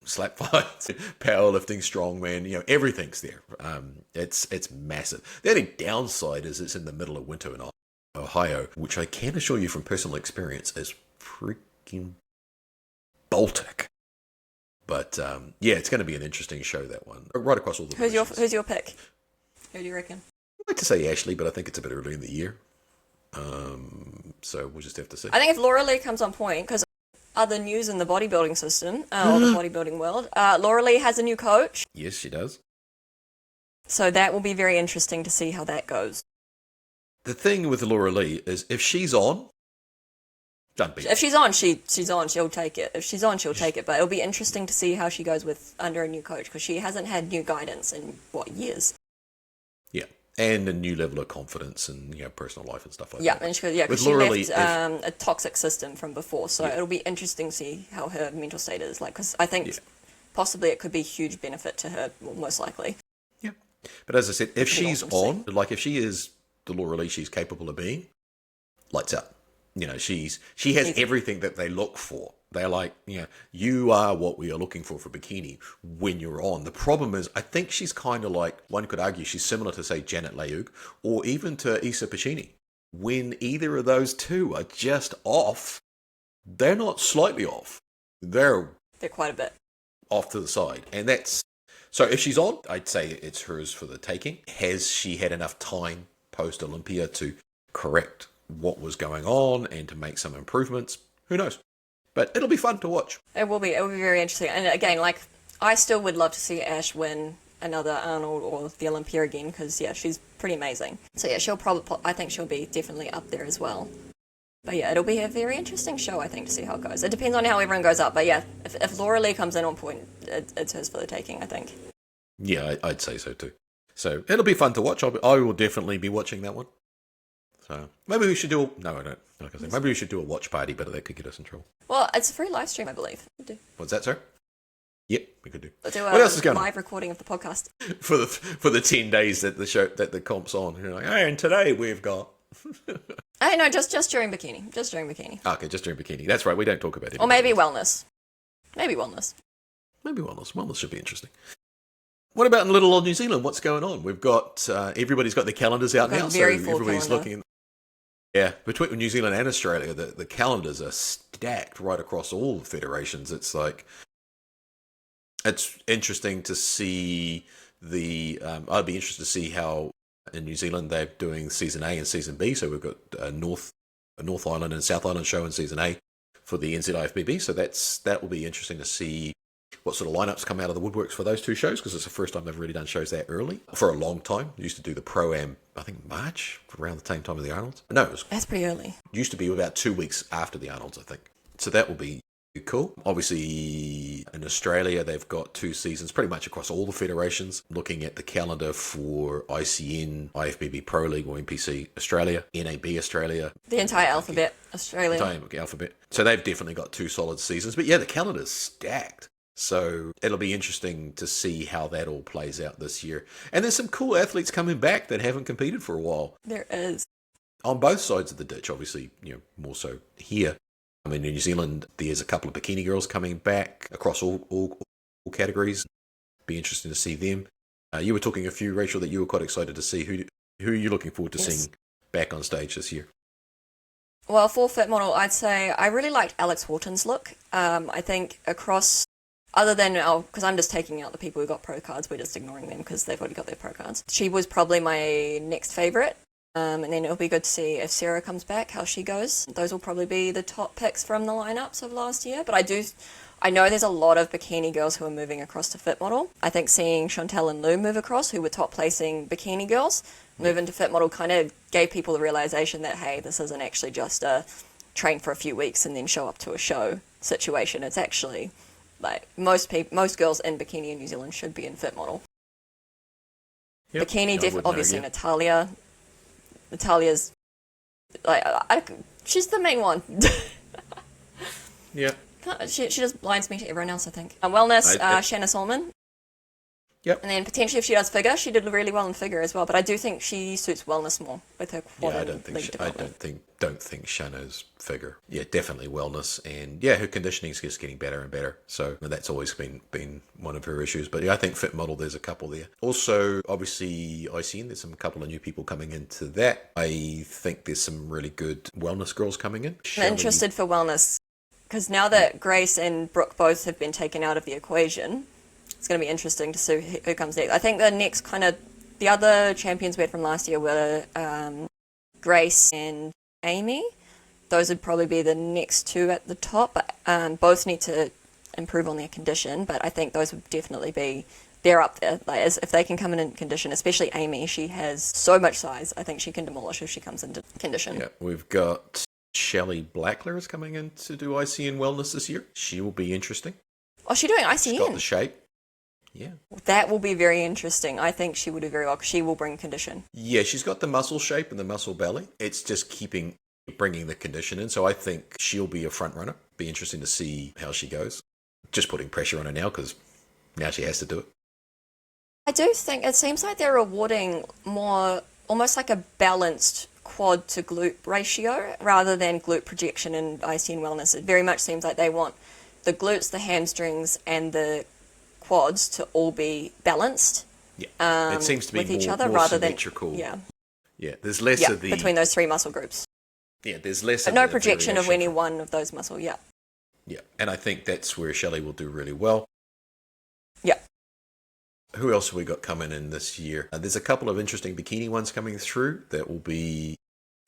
powerlifting, strongman. Everything's there. It's massive. The only downside is it's in the middle of winter in Ohio, which I can assure you from personal experience is freaking Baltic. But yeah, it's going to be an interesting show, that one. Right across all the divisions. Who's your pick? Who do you reckon? I'd like to say Ashley, but I think it's a bit early in the year. So we'll just have to see. I think if Laura Lee comes on point, because other news in the bodybuilding system, or the bodybuilding world, Laura Lee has a new coach. Yes, she does. So that will be very interesting to see how that goes. The thing with Laura Lee is if she's on, don't beat her. If she's on, she's on. She'll take it. If she's on, she'll take it. But it'll be interesting to see how she goes under a new coach, because she hasn't had new guidance in years. Yeah, and a new level of confidence and personal life and stuff like that. Yeah, because she left a toxic system from before. So it'll be interesting to see how her mental state is like. Because I think possibly it could be a huge benefit to her, most likely. Yeah, but as I said, if she's on, like if she is the Laura Lee she's capable of being, lights out. You know, she has everything that they look for. They're like, you are what we are looking for Bikini when you're on. The problem is, I think she's kind of like, one could argue she's similar to, say, Janet Leung or even to Isa Piccini. When either of those two are just off, they're not slightly off. They're quite a bit off to the side. And that's, so if she's on, I'd say it's hers for the taking. Has she had enough time post Olympia to correct what was going on and to make some improvements? Who knows? But it'll be fun to watch. It will be very interesting. And again, like, I still would love to see Ash win another Arnold or the Olympia again, because, yeah, she's pretty amazing. So, yeah, I think she'll be definitely up there as well. But, yeah, it'll be a very interesting show, I think, to see how it goes. It depends on how everyone goes up. But, yeah, if Laura Lee comes in on point, it's hers for the taking, I think. Yeah, I'd say so too. So, it'll be fun to watch. I will definitely be watching that one. So maybe we should do maybe we should do a watch party, but that could get us in trouble. Well, it's a free live stream, I believe. What's that, sir? Yep, we could do. We'll do what else is going on? Live recording of the podcast for the 10 days that the comp's on. You're like, hey, and today we've got. Hey, no, just during Bikini. Just during Bikini. Okay, just during Bikini. That's right. We don't talk about it. Or maybe wellness. Maybe wellness. Wellness should be interesting. What about in little old New Zealand? What's going on? We've got everybody's got their calendars out now, so everybody's looking. Yeah, between New Zealand and Australia, the calendars are stacked right across all the federations. It's like, it's interesting to see I'd be interested to see how in New Zealand they're doing Season A and Season B. So we've got a North Island and South Island show in Season A for the NZ-IFBB. So that will be interesting to see what sort of lineups come out of the woodworks for those two shows, because it's the first time they've really done shows that early for a long time. They used to do the Pro-Am, I think March, around the same time of the Arnolds. No, that's pretty early. Used to be about 2 weeks after the Arnolds, I think. So that will be cool. Obviously, in Australia, they've got 2 seasons pretty much across all the federations. Looking at the calendar for ICN, IFBB Pro League or NPC Australia, NAB Australia. The entire alphabet Australia. The entire alphabet. So they've definitely got 2 solid seasons. But yeah, the calendar's stacked. So it'll be interesting to see how that all plays out this year. And there's some cool athletes coming back that haven't competed for a while. There is. On both sides of the ditch, obviously, more so here. I mean, in New Zealand, there's a couple of bikini girls coming back across all categories. Be interesting to see them. You were talking a few, Rachel, that you were quite excited to see. Who are you looking forward to seeing back on stage this year? Well, for Fit Model, I'd say I really liked Alex Horton's look. I think across... Other than, because I'm just taking out the people who got pro cards, we're just ignoring them because they've already got their pro cards. She was probably my next favourite. And then it'll be good to see if Sarah comes back, how she goes. Those will probably be the top picks from the lineups of last year. But I know there's a lot of bikini girls who are moving across to Fit Model. I think seeing Chantel and Lou move across, who were top placing bikini girls, move into Fit Model kind of gave people the realisation that, hey, this isn't actually just a train for a few weeks and then show up to a show situation. It's actually... like most girls in bikini in New Zealand should be in Fit Model. Yep. Bikini, obviously Natalia. Natalia's like she's the main one. Yeah. She just blinds me to everyone else, I think. Wellness, Shanna Solomon. Yep. And then potentially if she does figure, she did really well in figure as well. But I do think she suits wellness more with her quad. Yeah, I don't think Shanna's figure. Yeah, definitely wellness, and yeah, her conditioning's just getting better and better. So that's always been one of her issues. But yeah, I think Fit Model, there's a couple there. Also, obviously, ICN, there's a couple of new people coming into that. I think there's some really good wellness girls coming in. I'm interested for wellness because now that Grace and Brooke both have been taken out of the equation, it's going to be interesting to see who comes next. I think the other champions we had from last year were Grace and Amy. Those would probably be the next 2 at the top. Both need to improve on their condition, but I think those would definitely they're up there. Like, if they can come in condition, especially Amy, she has so much size. I think she can demolish if she comes into condition. Yeah, we've got Shelley Blackler is coming in to do ICN Wellness this year. She will be interesting. Oh, she's doing ICN? She's got the shape. Yeah. That will be very interesting. I think she will do very well because she will bring condition. Yeah, she's got the muscle shape and the muscle belly. It's just bringing the condition in. So I think she'll be a front runner. Be interesting to see how she goes. Just putting pressure on her now because now she has to do it. I do think it seems like they're rewarding more almost like a balanced quad to glute ratio rather than glute projection in ICN wellness. It very much seems like they want the glutes, the hamstrings, and the quads to all be balanced. Yeah, it seems to be with each more, other more rather symmetrical. than There's less of the between those three muscle groups. Yeah, there's less. But of no the projection of any variation one of those muscles. Yeah. Yeah, and I think that's where Shelley will do really well. Yeah. Who else have we got coming in this year? There's a couple of interesting bikini ones coming through that will be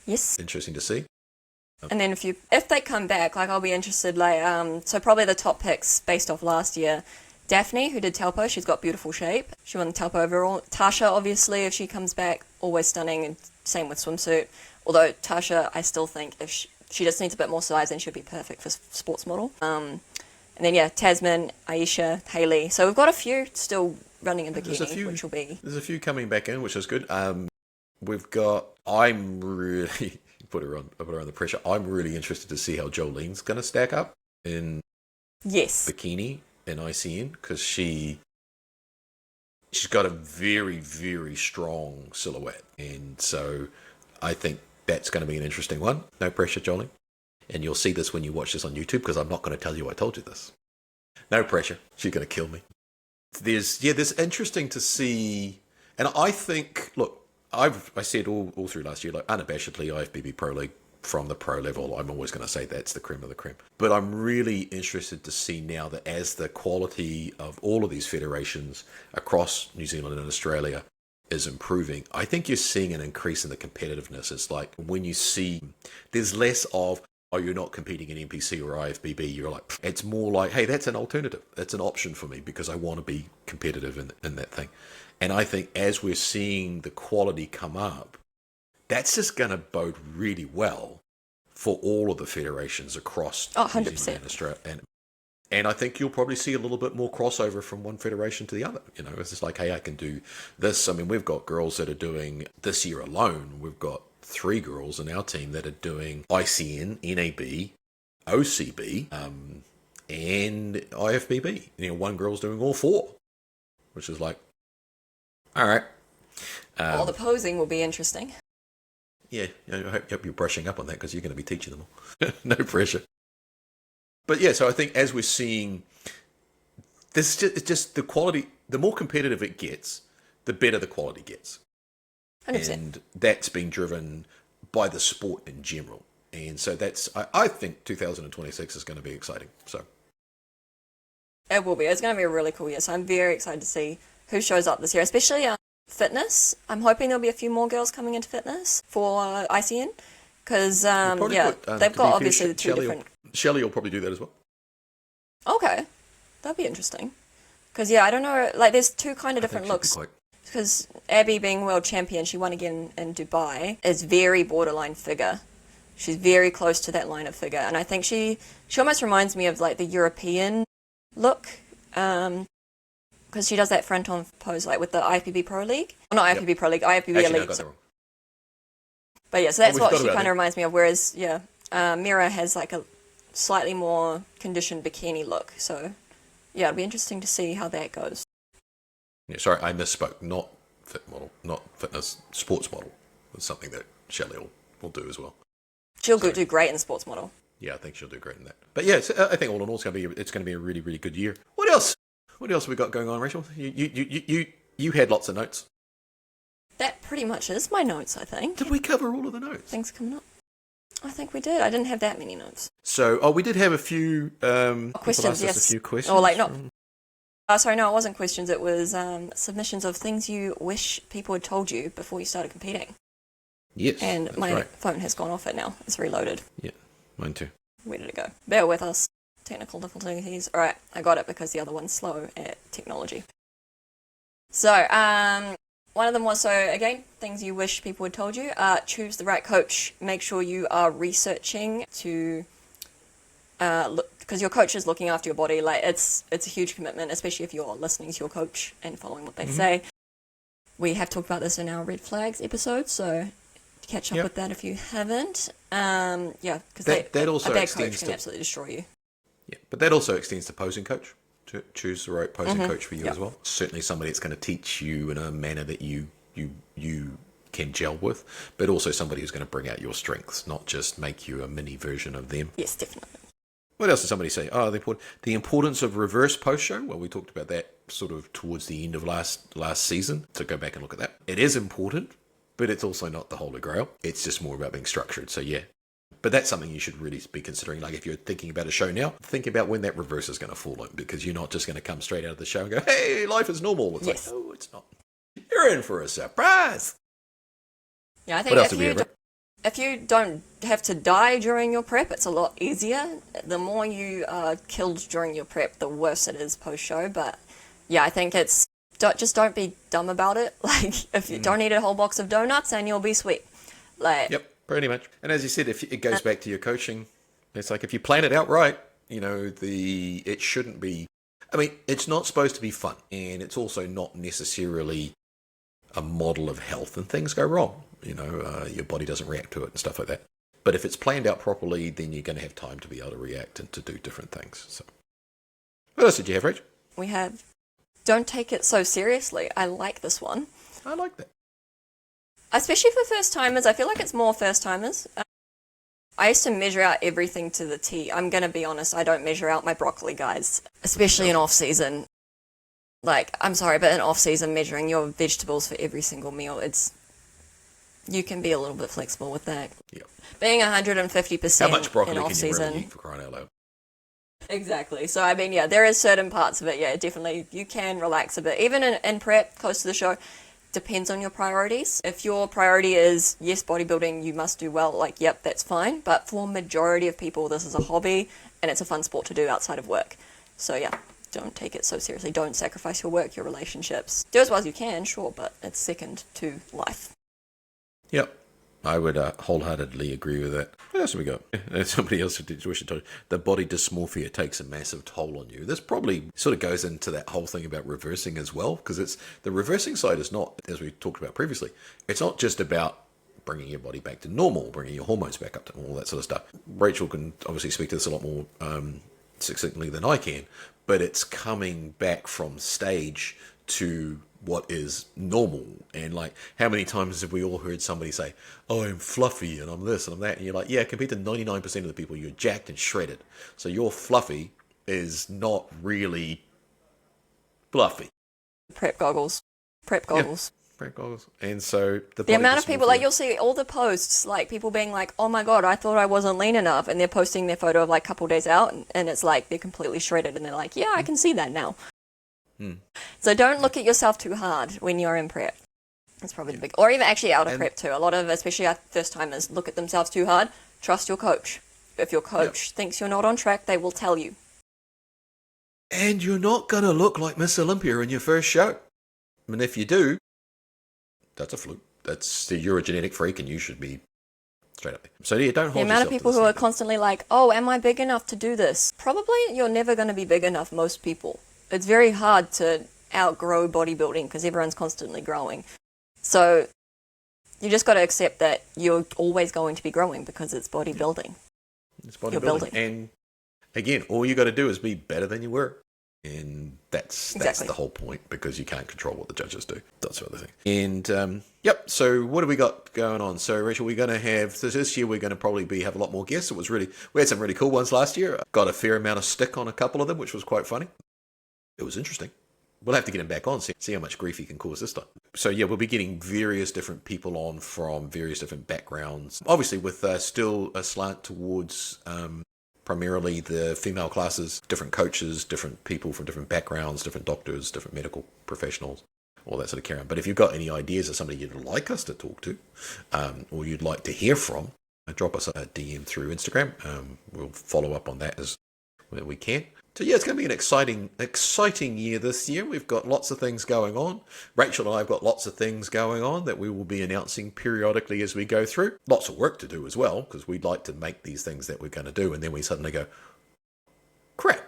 interesting to see. And then if they come back, like I'll be interested. Like so probably the top picks based off last year. Daphne, who did Taupo, she's got beautiful shape. She won the Taupo overall. Tasha, obviously, if she comes back, always stunning, and same with swimsuit. Although Tasha, I still think if she just needs a bit more size, then she'll be perfect for sports model. And then Tasman, Aisha, Hayley. So we've got a few still running in bikini, which will be. There's a few coming back in, which is good. We've got. I'm really put her under pressure. I'm really interested to see how Jolene's going to stack up in bikini in ICN because she's got a very, very strong silhouette, and so I think that's going to be an interesting one. No pressure, Jolene. And you'll see this when you watch this on YouTube because I'm not going to tell you I told you this. No pressure. She's going to kill me. There's interesting to see, and I think, look, I said all through last year, like unabashedly IFBB Pro League from the pro level, I'm always going to say that's the creme of the creme. But I'm really interested to see now that as the quality of all of these federations across New Zealand and Australia is improving, I think you're seeing an increase in the competitiveness. It's like when you see there's less of, oh, you're not competing in NPC or IFBB, you're like, it's more like, hey, that's an alternative. That's an option for me because I want to be competitive in that thing. And I think as we're seeing the quality come up, that's just going to bode really well for all of the federations across 100%. New Zealand and Australia. And I think you'll probably see a little bit more crossover from one federation to the other. You know, it's just like, hey, I can do this. I mean, we've got girls that are doing, this year alone, we've got 3 girls in our team that are doing ICN, NAB, OCB, and IFBB. You know, one girl's doing all 4, which is like, all right. Well, the posing will be interesting. Yeah, I hope you're brushing up on that because you're going to be teaching them all. No pressure. But yeah, so I think as we're seeing, it's just the quality, the more competitive it gets, the better the quality gets. 100%. And that's being driven by the sport in general. And so I think 2026 is going to be exciting. So it will be. It's going to be a really cool year. So I'm very excited to see who shows up this year, especially fitness. I'm hoping there'll be a few more girls coming into fitness for ICN because they've got obviously the 2 different. Shelley will probably do that as well. Okay, that'd be interesting. Because I don't know. Like, there's 2 kind of different looks. Because Abby, being world champion, she won again in Dubai, is very borderline figure. She's very close to that line of figure, and I think she almost reminds me of like the European look. Because she does that front-on pose like with the IFBB Pro League. Well, not IFBB Pro League, IFBB Elite. No, I got that wrong. But yeah, so that's what she kind of reminds me of. Whereas, Mira has like a slightly more conditioned bikini look. So, yeah, it'll be interesting to see how that goes. Yeah, sorry, I misspoke. Not fit model, not fitness, sports model. It's something that Shelley will do as well. She'll do great in sports model. Yeah, I think she'll do great in that. But yeah, I think all in all, it's going to be a really, really good year. What else? What else have we got going on, Rachel? You had lots of notes. That pretty much is my notes, I think. Did we cover all of the notes? Things coming up. I think we did. I didn't have that many notes. So, we did have a few questions. Yes, a few questions. Or like not. Sorry, no, it wasn't questions. It was submissions of things you wish people had told you before you started competing. Yes, and my phone has gone off it now. It's reloaded. Yeah, mine too. Where did it go? Bear with us. Technical difficulties. All right, I got it because the other one's slow at technology. So, one of them was, so again, things you wish people had told you. Choose the right coach. Make sure you are researching to look, because your coach is looking after your body. Like, it's a huge commitment, especially if you're listening to your coach and following what they say. We have talked about this in our red flags episode, so catch up with that if you haven't. Because a bad coach can absolutely destroy you. Yeah, but that also extends to posing coach. To choose the right posing coach for you as well. Certainly somebody that's going to teach you in a manner that you can gel with, but also somebody who's going to bring out your strengths, not just make you a mini version of them. Yes, definitely. What else did somebody say? Oh, the importance of reverse post-show. Well, we talked about that sort of towards the end of last season, so go back and look at that. It is important, but it's also not the holy grail. It's just more about being structured, so yeah. But that's something you should really be considering. Like if you're thinking about a show now, think about when that reverse is going to fall in, because you're not just going to come straight out of the show and go, hey, life is normal. It's yes. like, no, it's not. You're in for a surprise. Yeah, I think if you don't have to die during your prep, it's a lot easier. The more you are killed during your prep, the worse it is post-show. But yeah, I think don't be dumb about it. Like if you don't eat a whole box of donuts and you'll be sweet. Like yep. Pretty much. And as you said, if it goes back to your coaching, it's like if you plan it out right, it shouldn't be, it's not supposed to be fun. And it's also not necessarily a model of health, and things go wrong. Your body doesn't react to it and stuff like that. But if it's planned out properly, then you're going to have time to be able to react and to do different things. So, what else did you have, Rach? We have, don't take it so seriously. I like this one. I like that. Especially for first-timers. I feel like it's more first-timers. I used to measure out everything to the T. I'm going to be honest, I don't measure out my broccoli, guys. Especially in off-season. Like, I'm sorry, but in off-season, measuring your vegetables for every single meal, you can be a little bit flexible with that. Yep. Being 150% How much broccoli in can you off-season. really eat, for crying out loud? Exactly. So, there is certain parts of it, definitely, you can relax a bit. Even in prep, close to the show, depends on your priorities. If your priority is, yes, bodybuilding, you must do well, yep, that's fine. But for majority of people, this is a hobby and it's a fun sport to do outside of work. So yeah, don't take it so seriously. Don't sacrifice your work, your relationships. Do as well as you can, sure, but it's second to life. Yep. I would wholeheartedly agree with that. What else have we got? Somebody else we should talk. The body dysmorphia takes a massive toll on you. This probably sort of goes into that whole thing about reversing as well, because it's the reversing side is not, as we talked about previously, it's not just about bringing your body back to normal, bringing your hormones back up to all that sort of stuff. Rachel can obviously speak to this a lot more succinctly than I can, but it's coming back from stage to what is normal. And how many times have we all heard somebody say, oh, I'm fluffy and I'm this and I'm that, and you're like, yeah, compared to 99% of the people, you're jacked and shredded, so your fluffy is not really fluffy. Prep goggles. Prep goggles. And so the amount of people, you'll see all the posts, people being like, oh my god, I thought I wasn't lean enough, and they're posting their photo of a couple days out, and it's they're completely shredded, and they're like, yeah, I can see that now. So don't look at yourself too hard when you're in prep. That's probably the big, or even actually out of prep too. A lot of, especially our first timers, look at themselves too hard. Trust your coach. If your coach thinks you're not on track, they will tell you. And you're not going to look like Miss Olympia in your first show. And if you do, that's a fluke. You're a genetic freak and you should be straight up there. So yeah, don't hold yourself to the amount of people who are constantly like, oh, am I big enough to do this? Probably you're never going to be big enough, most people. It's very hard to outgrow bodybuilding because everyone's constantly growing. So you just got to accept that you're always going to be growing because it's bodybuilding. It's bodybuilding. You're building. And again, all you got to do is be better than you were. And that's the whole point, because you can't control what the judges do. That sort of thing. And so what have we got going on? So Rachel, we're going to have, this year we're going to probably have a lot more guests. We had some really cool ones last year. Got a fair amount of stick on a couple of them, which was quite funny. It was interesting. We'll have to get him back on, see how much grief he can cause this time. So yeah, we'll be getting various different people on from various different backgrounds. Obviously with still a slant towards primarily the female classes, different coaches, different people from different backgrounds, different doctors, different medical professionals, all that sort of carry on. But if you've got any ideas of somebody you'd like us to talk to, or you'd like to hear from, drop us a DM through Instagram. We'll follow up on that as when we can. So yeah, it's going to be an exciting year this year. We've got lots of things going on. Rachel and I have got lots of things going on that we will be announcing periodically as we go through. Lots of work to do as well, because we'd like to make these things that we're going to do, and then we suddenly go, crap,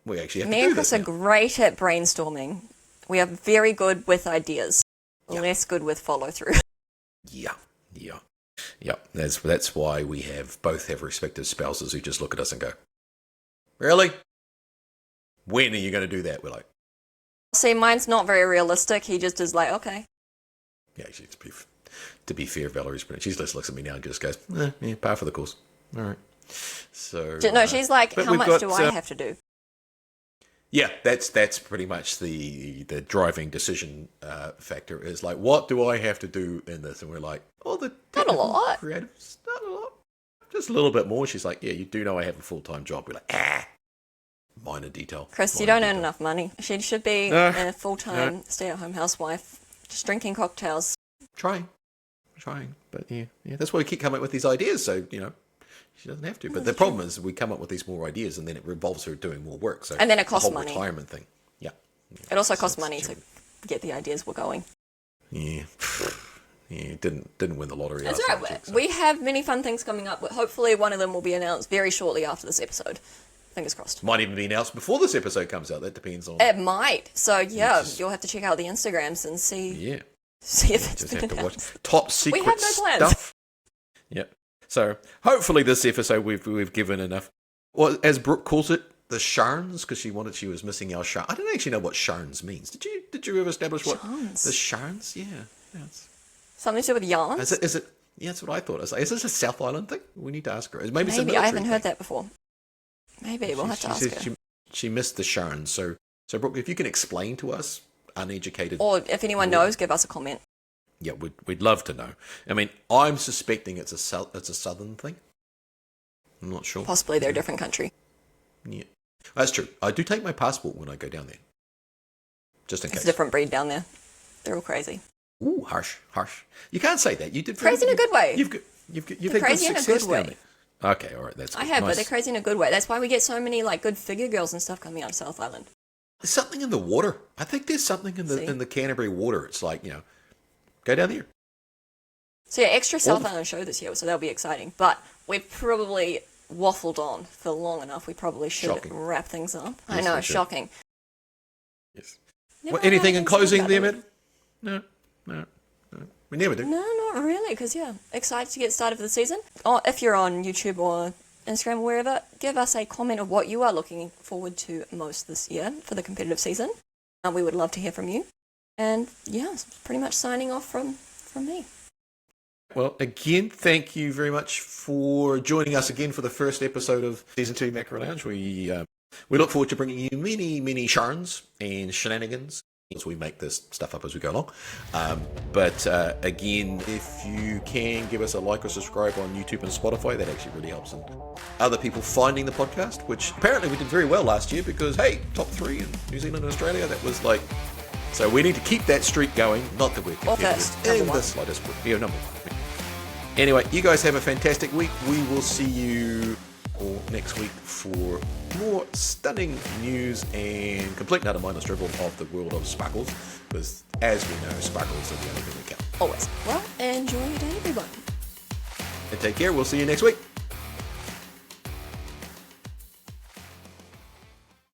we actually have to do this. Me and Chris are great at brainstorming. We are very good with ideas, less good with follow through. Yeah. That's why we both have respective spouses who just look at us and go, really? When are you going to do that? We're like, see, mine's not very realistic. He just is like, okay. Yeah, actually, it's pretty. to be fair, Valerie's brilliant. She just looks at me now and just goes, yeah, par for the course. All right. So No, she's like, how much do I have to do? Yeah, that's pretty much the driving decision factor is like, what do I have to do in this? And we're like, Not a lot. Creatives, not a lot. Just a little bit more. She's like, yeah, you do know I have a full-time job. We're like, minor detail. Chris, you don't earn enough money. She should be a full-time stay-at-home housewife, just drinking cocktails. Trying. But yeah, that's why we keep coming up with these ideas. So, she doesn't have to. But the problem is we come up with these more ideas and then it revolves her doing more work. So and then it costs the whole money. Retirement thing. Yeah. It also costs money to get the ideas we're going. Yeah. Yeah, didn't win the lottery. That's right. Magic, so. We have many fun things coming up. Hopefully one of them will be announced very shortly after this episode. Fingers crossed. Might even be announced before this episode comes out. That depends on... It might. So, yeah, you'll have to check out the Instagrams and see... Yeah. See if it's just been have to announced. watch top secret we have no plans. Stuff. Yeah. So, hopefully this episode we've given enough... Well, as Brooke calls it, the sharns, because she was missing our sharn. I don't actually know what sharns means. Did you ever establish what... Sharns? The sharns? Yeah. Something to do with yarns? Is it? Yeah, that's what I thought. Is this a South Island thing? We need to ask her. Maybe it's a I haven't heard thing. that before. Maybe we'll have to ask her. She missed the sharns. So Brooke, if you can explain to us, uneducated, or if anyone knows, give us a comment. Yeah, we'd love to know. I mean, I'm suspecting it's a southern thing. I'm not sure. Possibly they're a different country. Yeah, that's true. I do take my passport when I go down there, just in case. It's a different breed down there. They're all crazy. Ooh, harsh. You can't say that. You did crazy in a good way. You've had crazy good in a success good way. down there. Okay, all right, that's good. I have, nice. but they're crazy in a good way. That's why we get so many good figure girls and stuff coming out of South Island. There's something in the water. I think there's something in the Canterbury water. It's like, go down there. So yeah, extra South Island show this year, so that'll be exciting. But we've probably waffled on for long enough. We probably should wrap things up. Yes, I know, shocking. Yes. Anything in closing there, Matt? No. We never do. No, not really, because, excited to get started for the season. Or if you're on YouTube or Instagram or wherever, give us a comment of what you are looking forward to most this year for the competitive season. We would love to hear from you. And, it's pretty much signing off from me. Well, again, thank you very much for joining us again for the first episode of Season 2 Macro Lounge. We look forward to bringing you many, many sharns and shenanigans as we make this stuff up as we go along. But again, if you can give us a like or subscribe on YouTube and Spotify, that actually really helps in other people finding the podcast, which apparently we did very well last year because, hey, top 3 in New Zealand and Australia. That was like... So we need to keep that streak going. Not that we're competitors in the slightest. Number 1. Anyway, you guys have a fantastic week. We will see you all next week for more stunning news and complete and utter mindless drivel of the world of sparkles. Because as we know, sparkles are the only thing that count. Always. Well, enjoy your day, everybody. And take care. We'll see you next week.